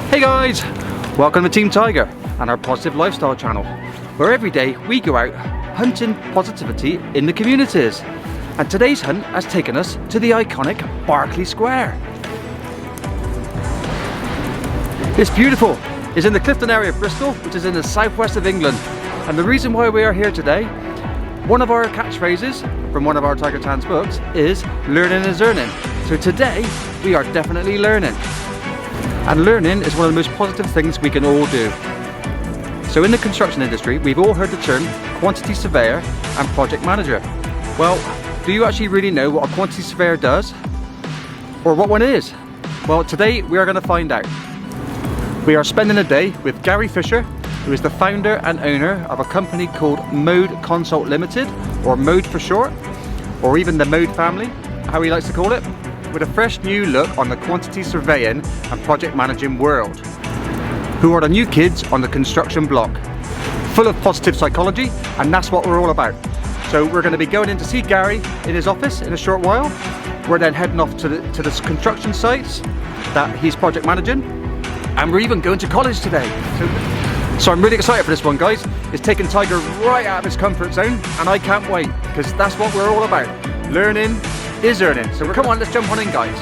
Hey guys, welcome to Team Tiger and our positive lifestyle channel, where every day we go out hunting positivity in the communities. And today's hunt has taken us to the iconic Berkeley Square. It's beautiful. It's in the Clifton area of Bristol, which is in the southwest of England. And the reason why we are here today, one of our catchphrases from one of our Tiger Tan's books is learning is earning. So today we are definitely learning. And learning is one of the most positive things we can all do. So in the construction industry, we've all heard the term quantity surveyor and project manager. Well, do you actually really know what a quantity surveyor does? Or what one is? Well, today we are going to find out. We are spending a day with Gary Fisher, who is the founder and owner of a company called Mode Consult Limited, or Mode for short, or even the Mode family, how he likes to call it, with a fresh new look on the quantity surveying and project managing world. Who are the new kids on the construction block? Full of positive psychology, and that's what we're all about. So we're going to be going in to see Gary in his office in a short while. We're then heading off to the construction sites that he's project managing, and we're even going to college today. So I'm really excited for this one, guys. It's taking Tiger right out of his comfort zone, and I can't wait, because that's what we're all about. Learning is earning. So come on, let's jump on in, guys.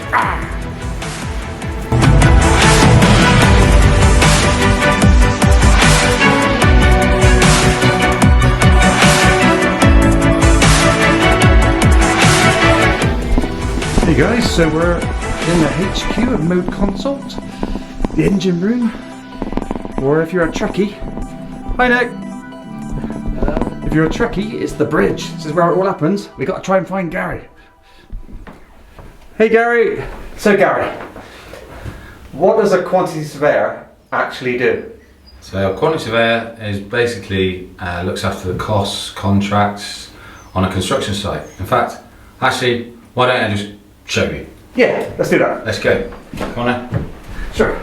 Hey guys, so we're in the HQ of Mode Consult, the engine room, or if you're a Trekkie, hi Nick. Hello. If you're a Trekkie, it's the bridge. This is where it all happens. We got to try and find Gary. Hey Gary. So Gary, what does a quantity surveyor actually do? So a quantity surveyor is basically looks after the costs, contracts on a construction site. In fact, actually, why don't I just show you? Yeah, let's do that. Let's go. Come on then. Sure.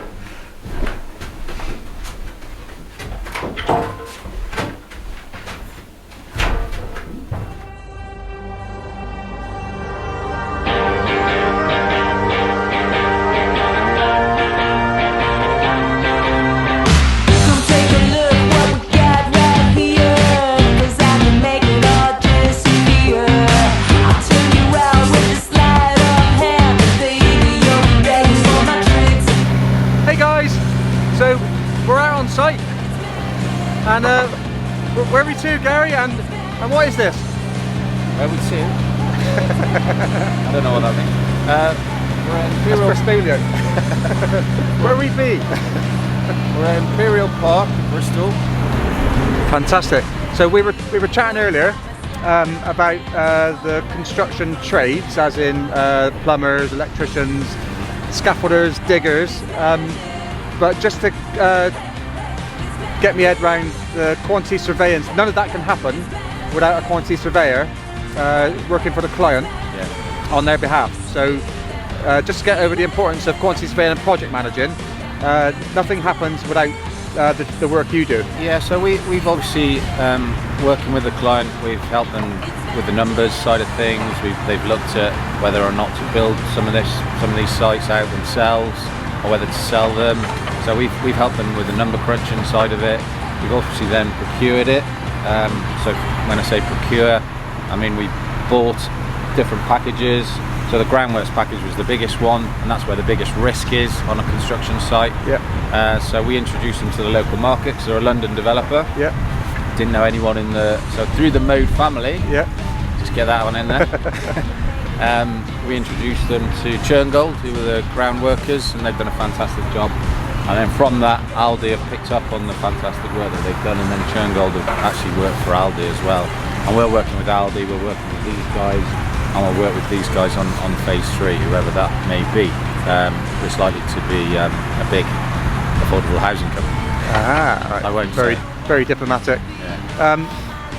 So we're out on site, and where are we to, Gary? And what is this? Where we to? I don't know what that means. We're at Imperial. That's Bristolian. Where we be? We're at Imperial Park, Bristol. Fantastic. So we were chatting earlier about the construction trades, as in plumbers, electricians, scaffolders, diggers. But just to get my head round the quantity surveyance, none of that can happen without a quantity surveyor working for the client on their behalf. So just to get over the importance of quantity surveying and project managing, nothing happens without the work you do. Yeah, so we've obviously, working with the client, we've helped them with the numbers side of things. They've looked at whether or not to build some of these sites out themselves, or whether to sell them. So we've helped them with the number crunching side of it. We've obviously then procured it. So when I say procure, I mean we bought different packages. So the groundworks package was the biggest one, and that's where the biggest risk is on a construction site. Yeah. So we introduced them to the local market, because they're a London developer. Yeah. Didn't know anyone in so through the Mode family. Yeah. Just get that one in there. We introduced them to Churngold, who were the ground workers, and they've done a fantastic job. And then from that, Aldi have picked up on the fantastic work that they've done, and then Churngold have actually worked for Aldi as well. And we're working with Aldi, we're working with these guys, and we'll work with these guys on phase 3, whoever that may be. It's likely to be a big affordable housing company. Right. I won't very diplomatic. Yeah.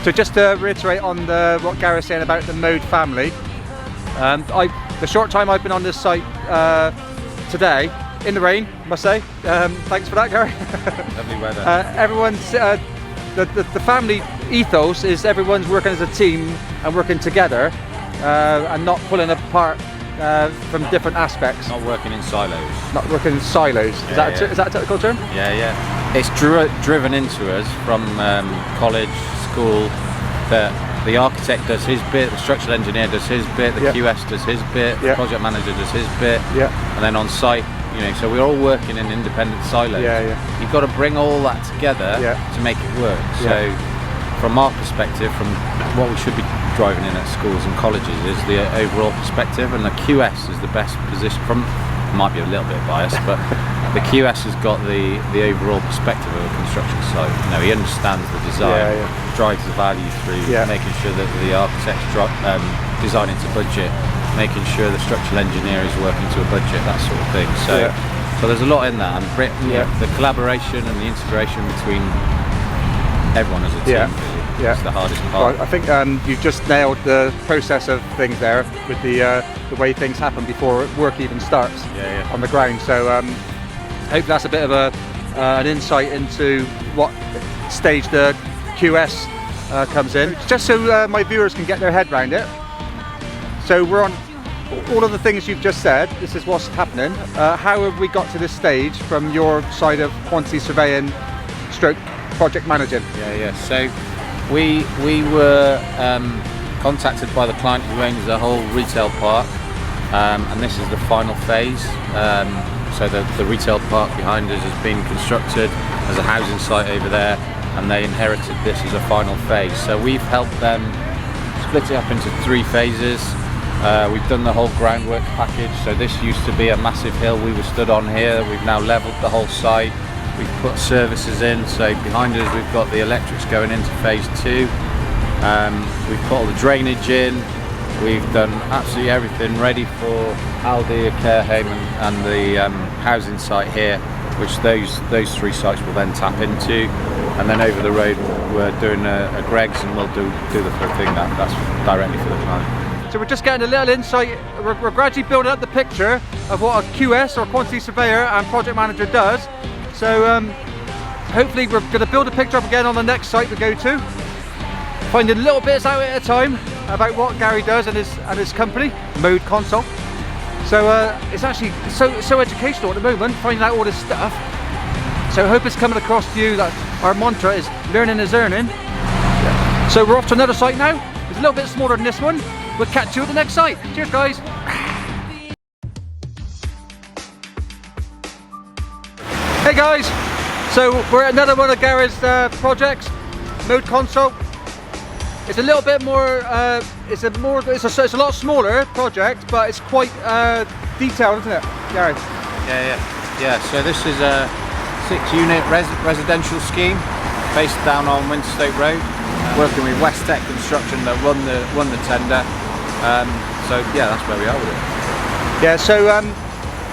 So just to reiterate on what Gary was saying about the Mode family, the short time I've been on this site today, in the rain, I must say. Thanks for that, Gary. Lovely weather. Everyone's the family ethos is everyone's working as a team and working together, and not pulling apart from different aspects. Not working in silos. Not working in silos. Is that a technical term? Yeah. It's driven into us from college, school, that the architect does his bit, the structural engineer does his bit, the QS does his bit, the project manager does his bit, and then on site, so we're all working in independent silos. You've got to bring all that together to make it work. So from our perspective, from what we should be driving in at schools and colleges, is the overall perspective, and the QS is the best position from, might be a little bit biased, but the QS has got the overall perspective of a construction site. He understands the design, drives the value through, making sure that the architect's designing to budget, making sure the structural engineer is working to a budget, that sort of thing. So there's a lot in that, and the collaboration and the integration between everyone as a team is the hardest part. Well, I think you've just nailed the process of things there with the way things happen before work even starts on the ground. So I hope that's a bit of an insight into what stage the QS comes in. Just so my viewers can get their head around it. So we're on all of the things you've just said. This is what's happening. How have we got to this stage from your side of quantity surveying stroke project managing? So we were contacted by the client who owns the whole retail park, and this is the final phase. So the retail park behind us has been constructed as a housing site over there, and they inherited this as a final phase. So we've helped them split it up into 3 phases. We've done the whole groundwork package. So this used to be a massive hill we were stood on here. We've now levelled the whole site. We've put services in. So behind us we've got the electrics going into phase 2. We've put all the drainage in. We've done absolutely everything ready for Aldi, a care home, and the housing site here, which those 3 sites will then tap into. And then over the road we're doing a Greg's, and we'll do the thing that's directly for the client. So we're just getting a little insight. We're gradually building up the picture of what a QS or quantity surveyor and project manager does. So hopefully we're going to build a picture up again on the next site we go to, finding little bits out at a time about what Gary does and his company, Mode Console. So it's actually so educational at the moment, finding out all this stuff. So I hope it's coming across to you that our mantra is learning is earning. So we're off to another site now. It's a little bit smaller than this one. We'll catch you at the next site. Cheers, guys. Hey guys, so we're at another one of Gary's projects, Mode Console. It's a little bit more, it's a lot smaller project, but it's quite detailed, isn't it, Gary? Yeah. So this is a 6-unit residential scheme based down on Winterstoke Road, working with Weston Construction that won the tender. So yeah, that's where we are with it. Yeah, so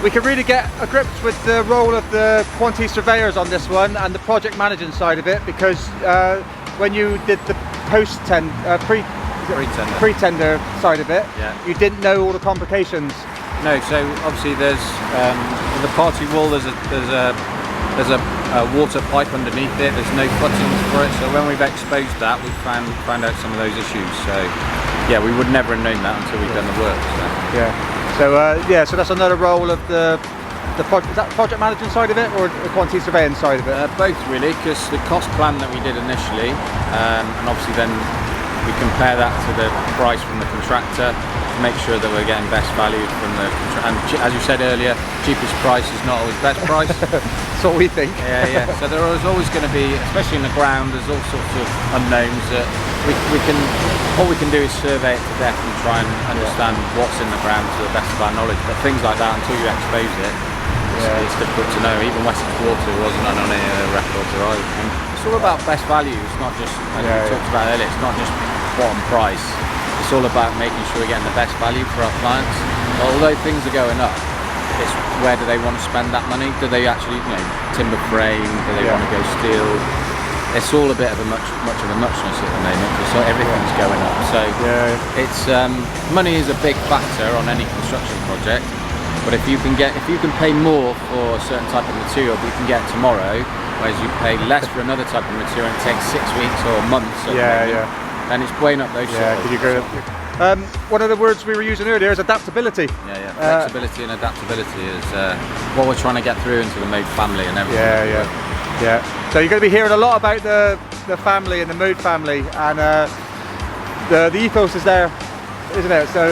we can really get a grip with the role of the quantity surveyors on this one and the project managing side of it, because when you did the pre-tender side of it, you didn't know all the complications. No, so obviously there's in the party wall there's a water pipe underneath it. There's no footings for it. So when we've exposed that, we found out some of those issues. So yeah, we would never have known that until we've done the work. So. So that's another role of the is that project management side of it or the quantity surveying side of it? Both really, because the cost plan that we did initially, and obviously then we compare that to the price from the contractor to make sure that we're getting best value from the contractor. And as you said earlier, cheapest price is not always best price. That's what we think. Yeah. So there is always going to be, especially in the ground, there's all sorts of unknowns that all we can do is survey it to death and try and understand what's in the ground to the best of our knowledge. But things like that, until you expose it, it's difficult to know. Even Weston's water wasn't on any records or either. And it's all about best value. It's not just, as we talked about earlier, it's not just bottom price. It's all about making sure we're getting the best value for our clients. Although things are going up, it's where do they want to spend that money? Do they actually, timber frame? Do they want to go steel? It's all a bit of a much of a muchness at the moment, because everything's going up. So it's money is a big factor on any construction project. But if you can pay more for a certain type of material that you can get tomorrow, whereas you pay less for another type of material and it takes 6 weeks or months, then it's weighing up those. One of the words we were using earlier is adaptability. Yeah. Flexibility and adaptability is what we're trying to get through into the Mode family and everything. Yeah. So you're going to be hearing a lot about the family and the Mode family, and the ethos is there, isn't it? So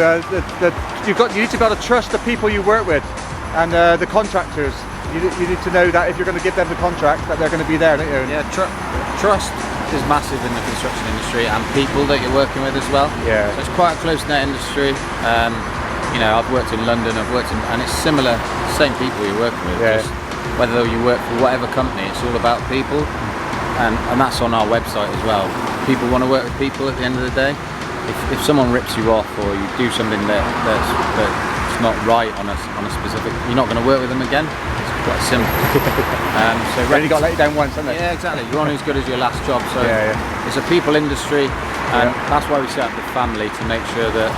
you need to be able to trust the people you work with, and the contractors. You need to know that if you're going to give them the contract, that they're going to be there, don't you? Yeah, trust is massive in the construction industry, and people that you're working with as well. Yeah. So it's quite a close-knit industry. You know, I've worked in London, and it's similar, same people you're working with. Yeah. Just whether you work for whatever company, it's all about people, and that's on our website as well. People want to work with people at the end of the day. If someone rips you off, or you do something that's not right on a specific, you're not going to work with them again. It's quite simple. So you only got let you down once, haven't it? Yeah, exactly. You're only as good as your last job. So it's a people industry, and that's why we set up the family, to make sure that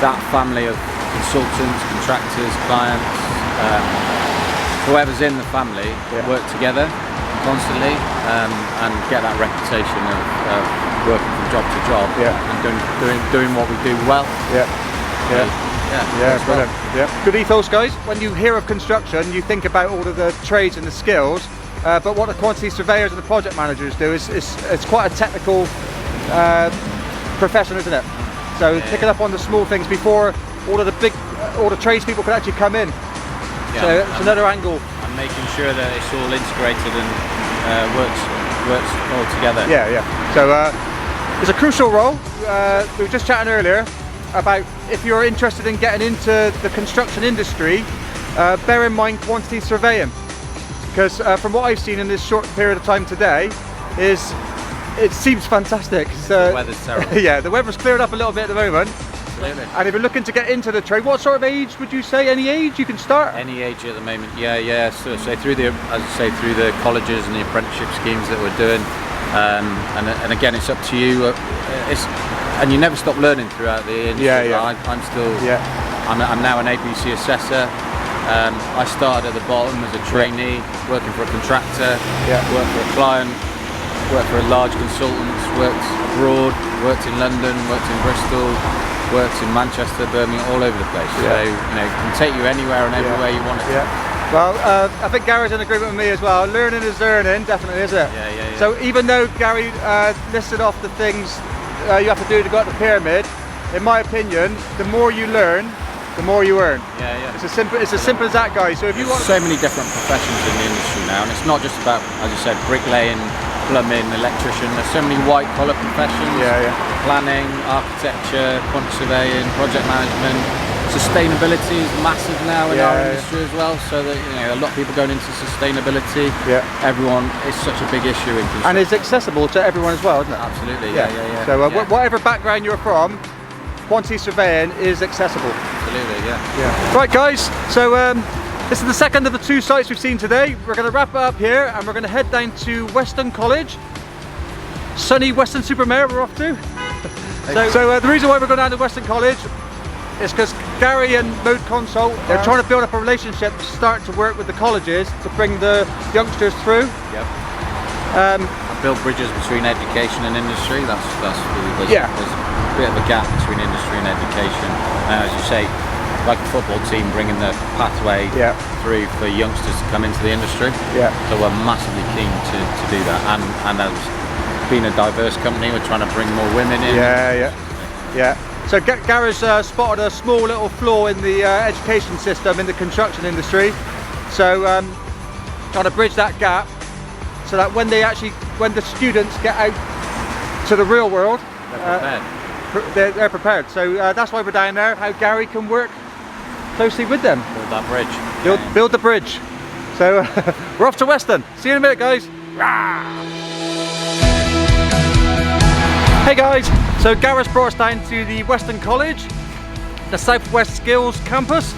that family of consultants, contractors, clients, whoever's in the family work together constantly, and get that reputation of working from job to job and doing what we do well. Brilliant. Yeah. Good ethos, guys. When you hear of construction, you think about all of the trades and the skills, but what the quantity surveyors and the project managers do is it's quite a technical profession, isn't it? So picking up on the small things before all the tradespeople can actually come in. So it's another angle. And making sure that it's all integrated and works all together. So it's a crucial role. We were just chatting earlier about if you're interested in getting into the construction industry, bear in mind quantity surveying, because from what I've seen in this short period of time today, it seems fantastic. So the weather's terrible. Yeah, the weather's cleared up a little bit at the moment. Absolutely. And if you're looking to get into the trade, what sort of age would you say? Any age you can start? Any age at the moment. So through the colleges and the apprenticeship schemes that we're doing, and again, it's up to you. And you never stop learning throughout the industry. I'm still. I'm now an APC assessor. I started at the bottom as a trainee, working for a contractor. Worked for a client. Worked for a large consultant. Worked abroad. Worked in London. Worked in Bristol. Worked in Manchester, Birmingham, all over the place. So it can take you anywhere and everywhere you want it. Well, I think Gary's in agreement with me as well. Learning is earning, definitely, isn't it? Yeah. So even though Gary listed off the things you have to do to go up the pyramid, in my opinion, the more you learn, the more you earn. It's as simple as that, guys. So if you want so many different professions in the industry now, and it's not just about, as you said, bricklaying, plumbing, electrician. There's so many white collar professions. Planning, architecture, quantity surveying, project management. Sustainability is massive now in our industry as well, so that a lot of people going into sustainability. Everyone, it's such a big issue in construction. And it's accessible to everyone as well, isn't it? Absolutely. So whatever background you're from, quantity surveying is accessible. Absolutely. Right, guys. So this is the second of the two sites we've seen today. We're going to wrap it up here, and we're going to head down to Weston College. Sunny Weston Supermare we're off to. So the reason why we're going down to Weston College is because Gary and Mode Consult, they're trying to build up a relationship to start to work with the colleges to bring the youngsters through. Build bridges between education and industry. That's really there's a bit of a gap between industry and education. As you say, like a football team, bringing the pathway through for youngsters to come into the industry. So we're massively keen to do that, and as being a diverse company, we're trying to bring more women in. So Gary's spotted a small little flaw in the education system in the construction industry. So trying to bridge that gap, so that when the students get out to the real world, they're prepared. So that's why we're down there. How Gary can work closely with them. Build that bridge. Build the bridge. So we're off to Weston. See you in a minute, guys. Hey guys, so Gareth's brought us down to the Weston College, the Southwest Skills campus.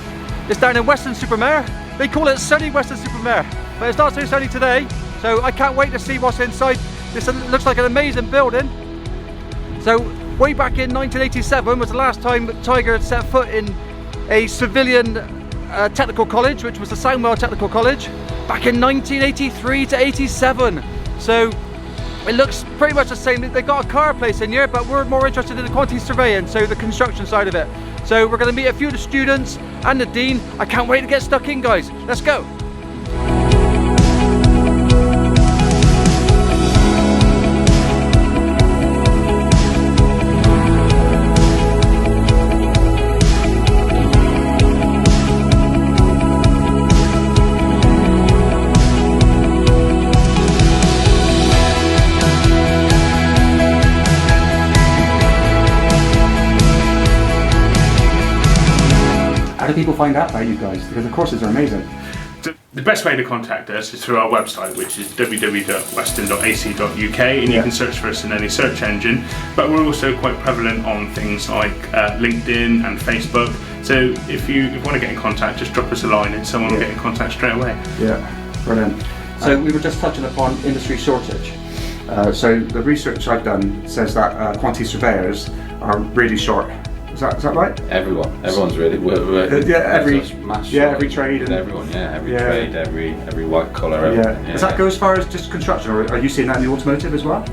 It's down in Weston-super-Mare. They call it sunny Weston-super-Mare, but it's not so sunny today, so I can't wait to see what's inside. This looks like an amazing building. So way back in 1987 was the last time that Tiger had set foot in a civilian technical college, which was the Soundwell Technical College, back in 1983 to 87. So It looks pretty much the same. They've got a car place in here, but we're more interested in the quantity surveying, so the construction side of it. So we're going to meet a few of the students and the dean. I can't wait to get stuck in, guys. Let's go. How do people find out about you guys? Because the courses are amazing. The best way to contact us is through our website, which is www.weston.ac.uk, and you can search for us in any search engine. But we're also quite prevalent on things like LinkedIn and Facebook. So if you want to get in contact, just drop us a line and someone will get in contact straight away. Yeah, brilliant. So we were just touching upon industry shortage. So the research I've done says that quantity surveyors are really short. Is that right? Everyone's really. Every trade. And everyone, every trade, every white collar. Does that go as far as just construction, or are you seeing that in the automotive as well?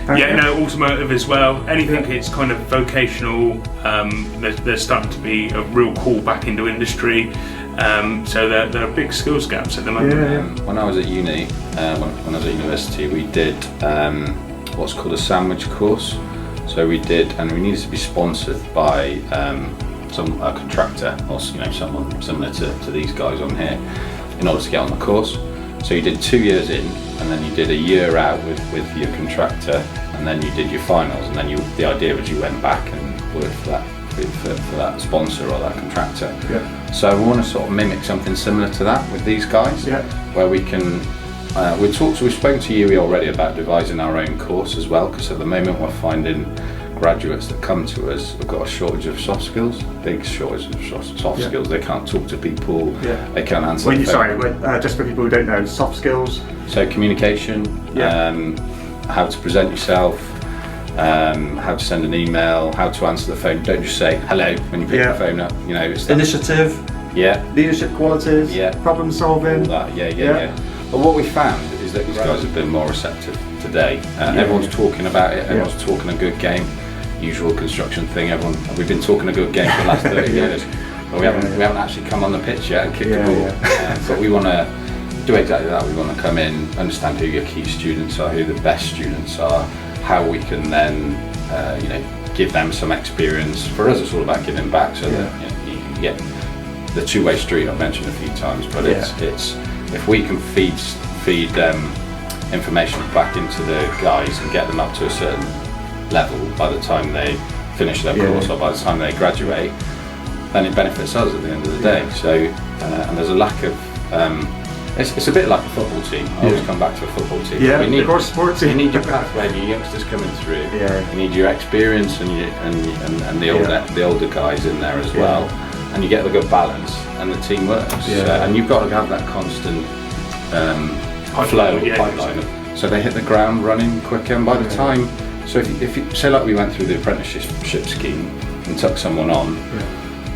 Automotive as well. Anything it's kind of vocational. There's starting to be a real call back into industry. So there are big skills gaps at the moment. When I was at uni, when I was at university, we did what's called a sandwich course. So we did, and we needed to be sponsored by a contractor, or someone similar to these guys on here, in order to get on the course. So you did 2 years in, and then you did a year out with your contractor, and then you did your finals, and then the idea was you went back and worked for that sponsor or that contractor. Yeah. So we want to sort of mimic something similar to that with these guys, where we can. We've spoken to Yui already about devising our own course as well, because at the moment we're finding graduates that come to us have got a shortage of soft skills, big shortage of soft skills. They can't talk to people, they can't answer the phone. Just for people who don't know, soft skills? So communication, how to present yourself, how to send an email, how to answer the phone. Don't just say hello when you pick the phone up. It's initiative, leadership qualities, problem solving. All that, But what we found is that these guys have been more receptive today. Everyone's talking about it, everyone's talking a good game. Usual construction thing, we've been talking a good game for the last 30 years. But we haven't actually come on the pitch yet and kicked the ball. But we want to do exactly that. We want to come in, understand who your key students are, who the best students are, how we can then give them some experience. For us it's all about giving back, so that you can get the two-way street I've mentioned a few times, but it's if we can feed information back into the guys and get them up to a certain level by the time they finish their course or by the time they graduate, then it benefits us at the end of the day. So and there's a lack of it's a bit like a football team. I always come back to a football team. Of course, sports team. You need your pathway, your youngsters coming through. You need your experience and the older guys in there as well. And you get a good balance, and the team works. And you've got to have that constant pipeline. So they hit the ground running quicker, and by the time, so if you say like we went through the apprenticeship scheme and took someone on,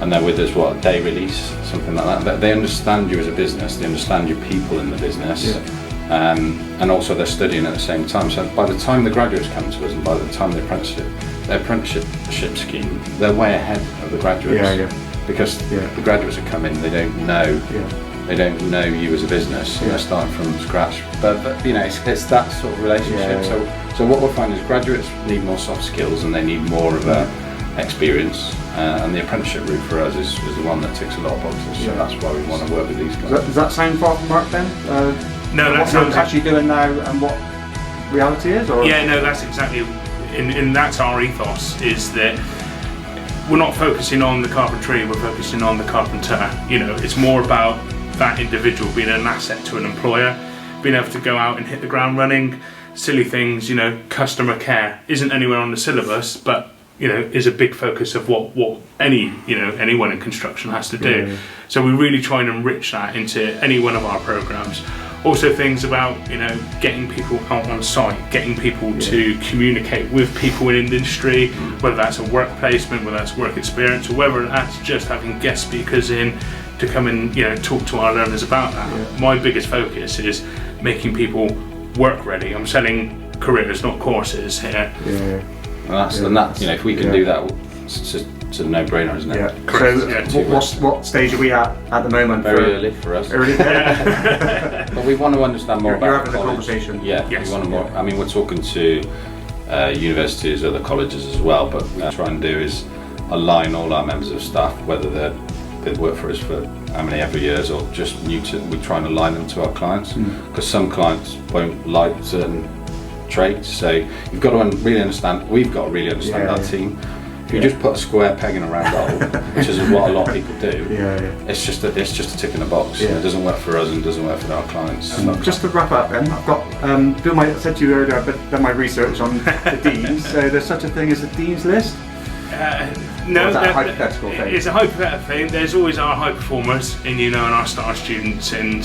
and they're with us a day release, something like that. They understand you as a business. They understand your people in the business, and also they're studying at the same time. So by the time the graduates come to us, and by the time the apprenticeship scheme, they're way ahead of the graduates. Because the graduates that come in, they don't know you as a business, and they're starting from scratch. But it's that sort of relationship. So what we'll find is graduates need more soft skills, and they need more of a experience. And the apprenticeship route for us is the one that ticks a lot of boxes. So that's why we want to work with these guys. Does that sound far from work then? No, what you're actually doing now and what reality is? Or? That's exactly. And that's our ethos, is that we're not focusing on the carpentry, we're focusing on the carpenter. It's more about that individual being an asset to an employer, being able to go out and hit the ground running. Silly things, customer care isn't anywhere on the syllabus, but is a big focus of what anyone in construction has to do. So we really try and enrich that into any one of our programs. Also things about getting people out on site, getting people to communicate with people in industry, whether that's a work placement, whether that's work experience, or whether that's just having guest speakers in to come and talk to our learners about that. My biggest focus is making people work ready. I'm selling careers, not courses here. Yeah. And that, you know, if we can do that, it's a no-brainer, isn't it? Yeah. Correct, So yeah. what stage are we at the moment? Very early for us. Early. But we want to understand more You're about having the a college. conversation. Yeah, Yes. we want to more. I mean, we're talking to universities, other colleges as well, but what we try and do is align all our members of staff, whether they've worked for us for how many ever years or just new to, we try and align them to our clients, because some clients won't like certain trades, so you've got to really understand, we've got to really understand our team. If you just put a square peg in a round hole, which is what a lot of people do, it's just a tick in a box. Yeah. It doesn't work for us and it doesn't work for our clients. Just to wrap up then, I've got, I said to you earlier, I've done my research on the deans, so there's such a thing as a dean's list? No, Or is that a hypothetical thing? It's a hypothetical thing. There's always our high performers and and our star students, and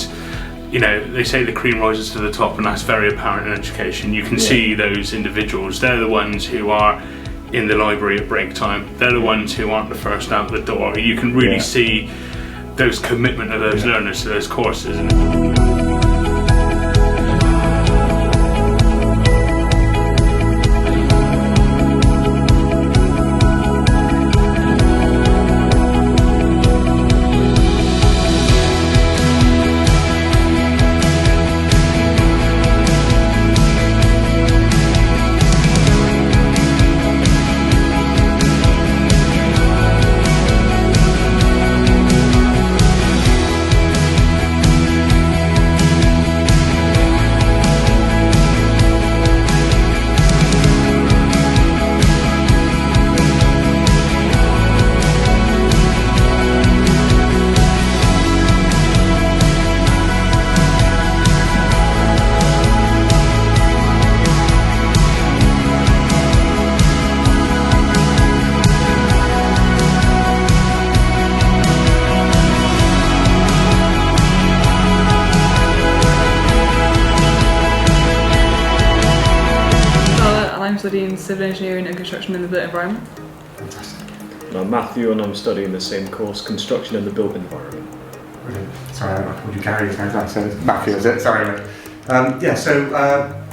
they say the cream rises to the top, and that's very apparent in education. You can see those individuals. They're the ones who are in the library at break time. They're the ones who aren't the first out the door. You can really see those commitment of those learners to those courses. I'm studying civil engineering and construction in the built environment. And I'm Matthew, and I'm studying the same course, construction in the built environment. Brilliant. Sorry, would you carry your hands? So Matthew, is it? Sorry.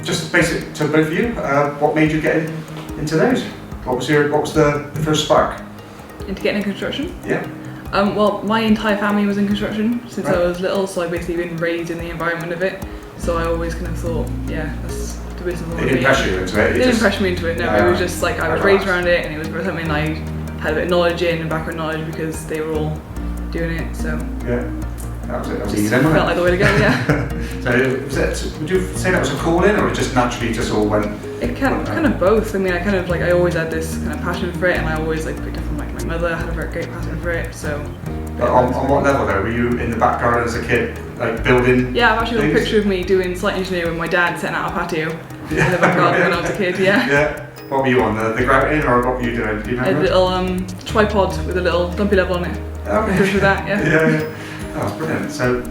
Just basic to both of you. What made you get into those? What was the first spark? Into getting in construction? Yeah. Well, my entire family was in construction since I Right. was little, so I've basically been raised in the environment of it. So I always kind of thought, that's the business I want It to be didn't pressure you into it. It didn't pressure me into it, no. It was just like I was raised Relaxed. around it, and it was something I had a bit of knowledge in and background knowledge because they were all doing it. So Yeah. That was it. That was easy it then, felt wasn't like the way to go. Yeah. Would you say that was a calling, or it just naturally just all went? It kind of both. I mean, I always had this kind of passion for it, and I always picked it from my mother. I had a very great passion for it. So. On what level though? Were you in the back garden as a kid, building? Yeah, I've actually got a things? picture of me doing site engineering with my dad setting out a patio in the back garden when I was a kid. Yeah. Yeah. What were you on, the grouting, or what were you doing? Do you A remember? little tripod with a little dumpy level on it. Okay. Picture of that. Yeah. Yeah. Oh, that's brilliant. So,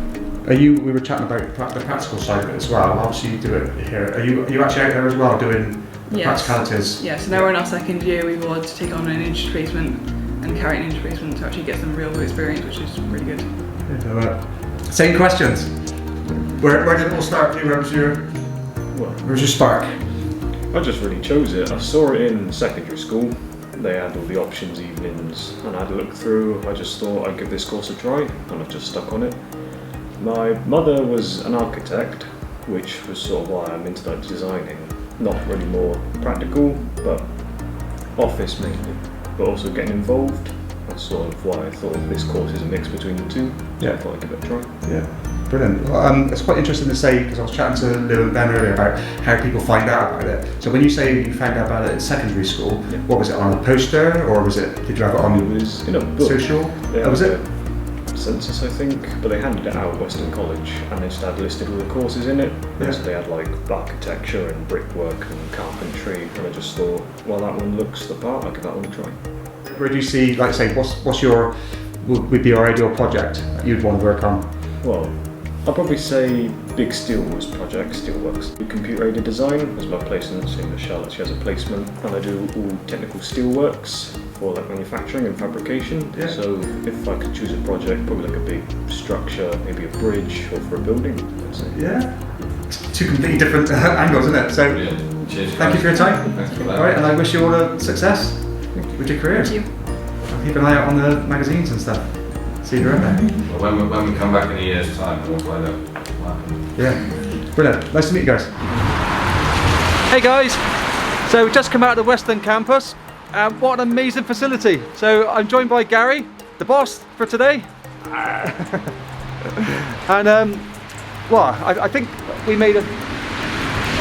we were chatting about the practical side of it as well. Obviously, you do it here. Are you actually out there as well doing the Yes. practicalities? Yeah. So now we're in our second year. We've got to take on an inch placement and carry an inch placement to actually get some real good experience, which is really good. Same questions. Where did it all start for you? Where's your spark? I just really chose it. I saw it in secondary school. They had all the options evenings, and I had a look through. I just thought I'd give this course a try, and I've just stuck on it. My mother was an architect, which was sort of why I'm into designing. Not really more practical, but office mainly, but also getting involved. That's sort of why I thought this course is a mix between the two. So I thought I'd give it a try. Yeah. Brilliant. Well, it's quite interesting to say, because I was chatting to Lou and Ben earlier about how people find out about it. So when you say you found out about it in secondary school, what was it, on a poster, or did you have it on It was in a book. social? They That was had it? a census, I think, but they handed it out at Weston College, and they just had listed all the courses in it. Yeah. So they had architecture and brickwork and carpentry, and I just thought, well, that one looks the part, I'll give that one a try. Where do you see, would be your ideal project that you'd want to work on? Well, I'll probably say big steelworks projects, steelworks. Do computer-aided design as my placement. So Michelle, she has a placement, and I do all technical steelworks for manufacturing and fabrication. Yeah. So if I could choose a project, probably a big structure, maybe a bridge, or for a building, I'd say. Yeah. Two completely different angles, isn't it? So, Cheers. Thank you for your time. Thanks for All that. right, and I wish you all the success with your career. Thank you. Keep an eye out on the magazines and stuff. See you around there. Well, when we come back in a year's time, we'll find out what happened. Yeah, brilliant. Nice to meet you guys. Hey guys, so we've just come out of the Weston campus. What an amazing facility. So I'm joined by Gary, the boss for today. And well, I think we made a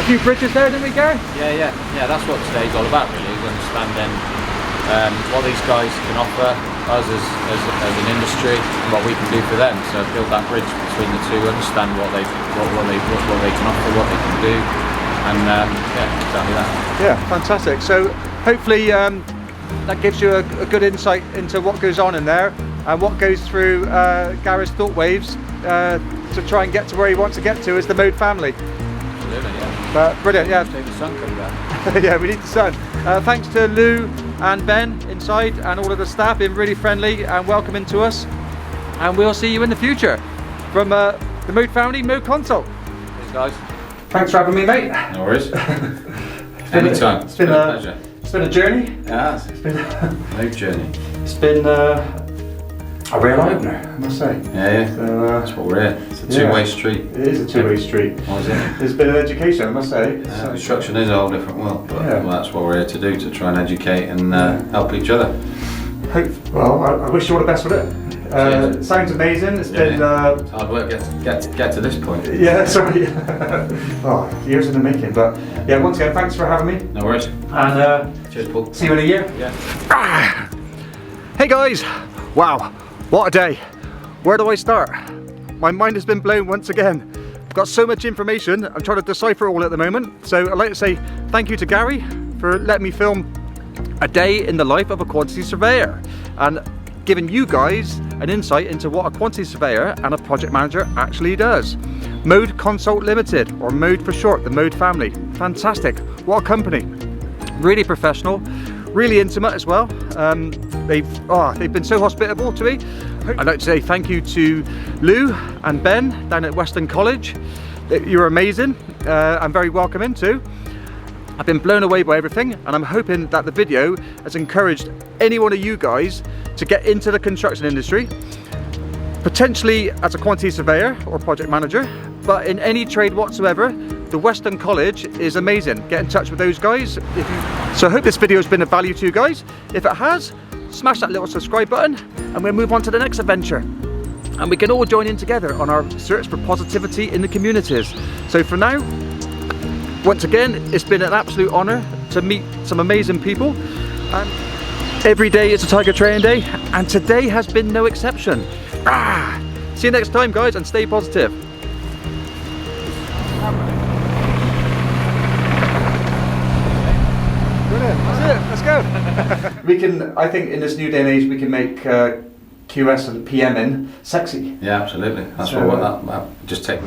few bridges there, didn't we, Gary? Yeah. That's what today's all about, really, is understanding what these guys can offer us as an industry and what we can do for them. So build that bridge between the two, understand what they can offer, what they can do, and yeah, exactly that. Yeah, fantastic. So hopefully that gives you a good insight into what goes on in there and what goes through Gary's thought waves to try and get to where he wants to get to as the Mode family. Absolutely, yeah. But brilliant, yeah. Take the sun coming down. Yeah, we need the sun. Thanks to Lou and Ben inside and all of the staff being really friendly and welcoming to us. And we'll see you in the future from the Mode family, Mode Consult. Thanks, guys. Thanks for having me, mate. No worries. Anytime. It's been a a pleasure. It's been a journey. Yeah, It's been no journey. it's been a real eye-opener, I must say. Yeah. So, That's what we're here. It's a two-way street. It is a two-way street. What is it? There's been an education, I must say. Construction is a whole different world, but Yeah. well, that's what we're here to do, to try and educate and help each other. Well, I wish you all the best with it. It sounds amazing. It's been It's hard work get to this point. yeah, sorry. Oh, years in the making. But yeah, once again, thanks for having me. No worries. And Cheers, Paul. see you in a year. Yeah. Hey guys! Wow, what a day. Where do I start? My mind has been blown once again. I've got so much information, I'm trying to decipher it all at the moment. So I'd like to say thank you to Gary for letting me film a day in the life of a quantity surveyor and giving you guys an insight into what a quantity surveyor and a project manager actually does. Mode Consult Limited, or Mode for short, the Mode family. Fantastic, what a company. Really professional, really intimate as well. They've been so hospitable to me. I'd like to say thank you to Lou and Ben down at Weston College. You're amazing and very welcoming too. I've been blown away by everything, and I'm hoping that the video has encouraged any one of you guys to get into the construction industry, potentially as a quantity surveyor or project manager, but in any trade whatsoever. The Weston College is amazing. Get in touch with those guys. So I hope this video has been of value to you guys. If it has, smash that little subscribe button and we'll move on to the next adventure. And we can all join in together on our search for positivity in the communities. So for now, once again, it's been an absolute honour to meet some amazing people. Every day is a Tiger Training Day, and today has been no exception. See you next time, guys, and stay positive. Brilliant, that's it, let's go. We can, I think in this new day and age, we can make QS and PMing sexy. Yeah, absolutely. That's So, what just take.